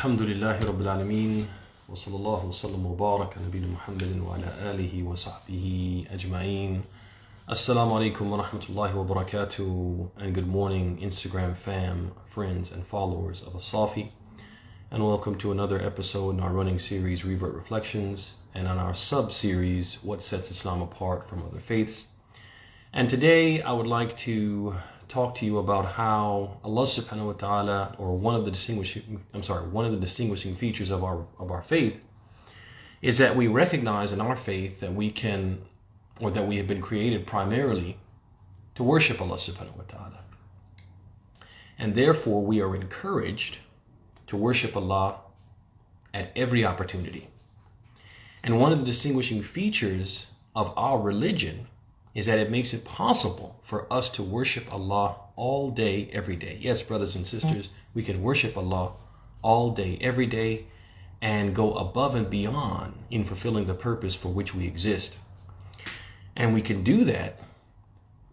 Alhamdulillahi Rabbil Alameen wa sallallahu wa sallam wa baraka nabina Muhammadin wa ala alihi wa sahbihi ajma'een. Assalamu alaikum wa rahmatullahi wa barakatuh, and good morning Instagram fam, friends and followers of as-Saafiy, and welcome to another episode in our running series Revert Reflections, and on our sub-series What Sets Islam Apart from Other Faiths. And today I would like to talk to you about how Allah subhanahu wa ta'ala, or one of the distinguishing features of our faith is that we recognize in our faith that we can, or that we have been created primarily to worship Allah subhanahu wa ta'ala. And therefore we are encouraged to worship Allah at every opportunity. And one of the distinguishing features of our religion is that it makes it possible for us to worship Allah all day, every day. Yes, brothers and sisters, we can worship Allah all day, every day, and go above and beyond in fulfilling the purpose for which we exist. And we can do that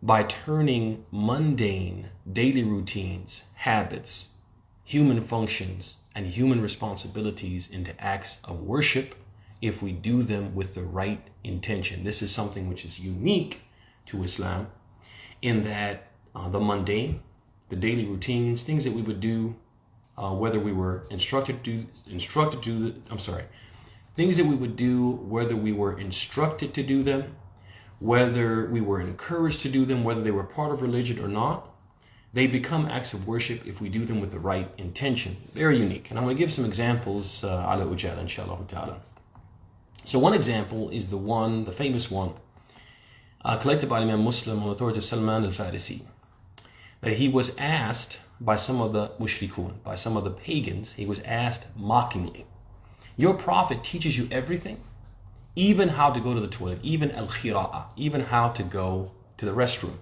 by turning mundane daily routines, habits, human functions, and human responsibilities into acts of worship if we do them with the right intention. This is something which is unique to Islam, in that the mundane, the daily routines, things that we would do, whether we were things that we would do, whether we were instructed to do them, whether we were encouraged to do them, whether they were part of religion or not, they become acts of worship if we do them with the right intention. Very unique. And I'm going to give some examples, ala ujala, inshallah ta'ala. So one example is the famous one, collected by Imam Muslim on the authority of Salman al-Farisi, that he was asked by some of the mushrikun, by some of the pagans, he was asked mockingly, your prophet teaches you everything, even how to go to the toilet, even al-khira'a, even how to go to the restroom.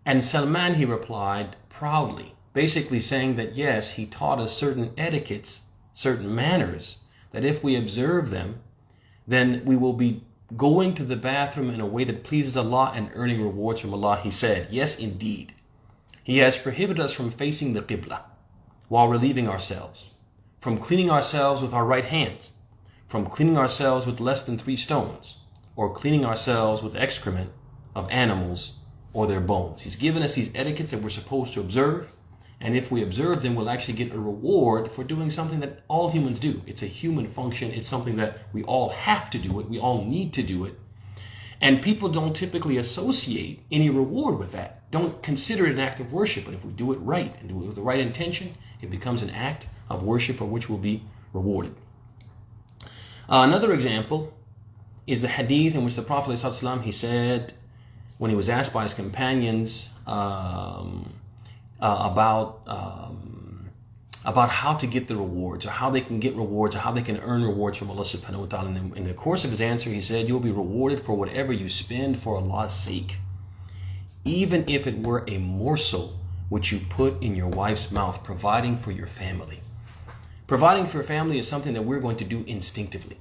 And Salman, he replied proudly, basically saying that yes, he taught us certain etiquettes, certain manners, that if we observe them, then we will be going to the bathroom in a way that pleases Allah and earning rewards from Allah. He said, yes, indeed. He has prohibited us from facing the Qibla while relieving ourselves, from cleaning ourselves with our right hands, from cleaning ourselves with less than 3 stones, or cleaning ourselves with excrement of animals or their bones. He's given us these etiquettes that we're supposed to observe. And if we observe them, we'll actually get a reward for doing something that all humans do. It's a human function. It's something that we all have to do it. We all need to do it. And people don't typically associate any reward with that. Don't consider it an act of worship. But if we do it right and do it with the right intention, it becomes an act of worship for which we'll be rewarded. Another example is the hadith in which the Prophet ﷺ, he said, when he was asked by his companions, about how to get the rewards, or how they can get rewards, or how they can earn rewards from Allah subhanahu wa ta'ala. And in the course of his answer, he said, you'll be rewarded for whatever you spend for Allah's sake, even if it were a morsel which you put in your wife's mouth, providing for your family. Providing for your family is something that we're going to do instinctively.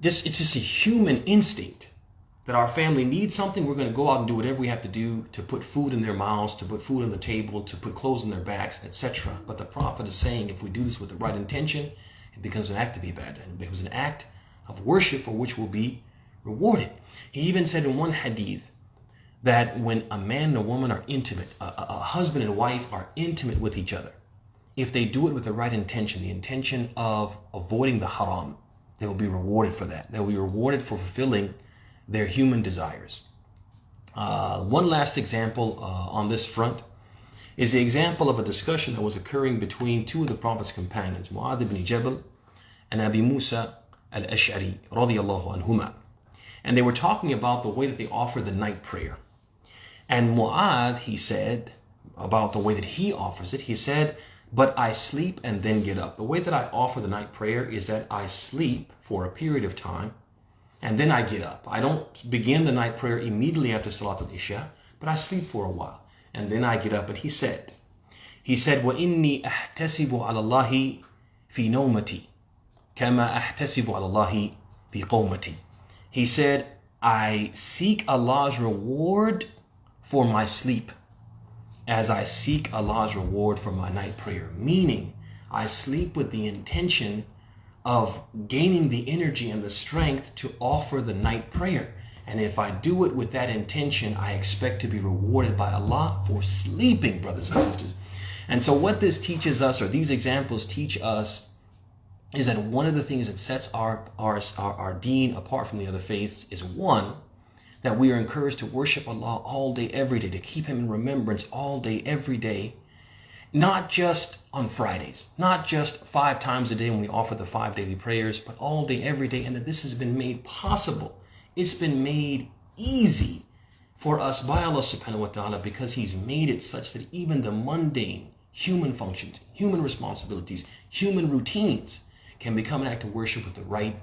It's just a human instinct that our family needs something. We're going to go out and do whatever we have to do to put food in their mouths, to put food on the table, to put clothes on their backs, etc. But the Prophet is saying if we do this with the right intention, it becomes an act of ibadah. It becomes an act of worship for which we'll be rewarded. He even said in one hadith that when a man and a woman are intimate, a husband and wife are intimate with each other, if they do it with the right intention, the intention of avoiding the haram, they will be rewarded for that. They will be rewarded for fulfilling their human desires. One last example on this front is the example of a discussion that was occurring between two of the Prophet's companions, Mu'adh ibn Jabal and Abi Musa al-Ash'ari radiyallahu anhuma. And they were talking about the way that they offer the night prayer. And Mu'adh, he said, about the way that he offers it, he said, but I sleep and then get up. The way that I offer the night prayer is that I sleep for a period of time, and then I get up. I don't begin the night prayer immediately after Salat al-Isha, but I sleep for a while, and then I get up. And he said, وَإِنِّي أَحْتَسِبُ عَلَى اللَّهِ فِي نَوْمَتِي كَمَا أَحْتَسِبُ عَلَى اللَّهِ فِي قَوْمَتِي. He said, I seek Allah's reward for my sleep as I seek Allah's reward for my night prayer. Meaning, I sleep with the intention of gaining the energy and the strength to offer the night prayer. And if I do it with that intention, I expect to be rewarded by Allah for sleeping, brothers and sisters. And so what this teaches us, or these examples teach us, is that one of the things that sets our deen apart from the other faiths is, one, that we are encouraged to worship Allah all day, every day, to keep Him in remembrance all day, every day, not just on Fridays, not just 5 times a day when we offer the 5 daily prayers, but all day, every day, and that this has been made possible. It's been made easy for us by Allah subhanahu wa ta'ala, because He's made it such that even the mundane human functions, human responsibilities, human routines can become an act of worship with the right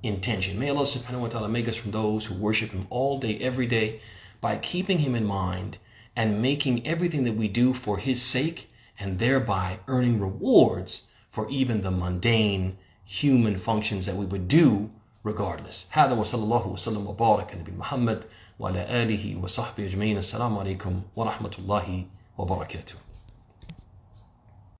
intention. May Allah subhanahu wa ta'ala make us from those who worship Him all day, every day, by keeping Him in mind and making everything that we do for His sake, and thereby earning rewards for even the mundane human functions that we would do regardless. هذا وصلى الله وسلم وبارك على نبينا محمد وعلى آله وصحبه أجمعين. السلام عليكم ورحمة الله وبركاته.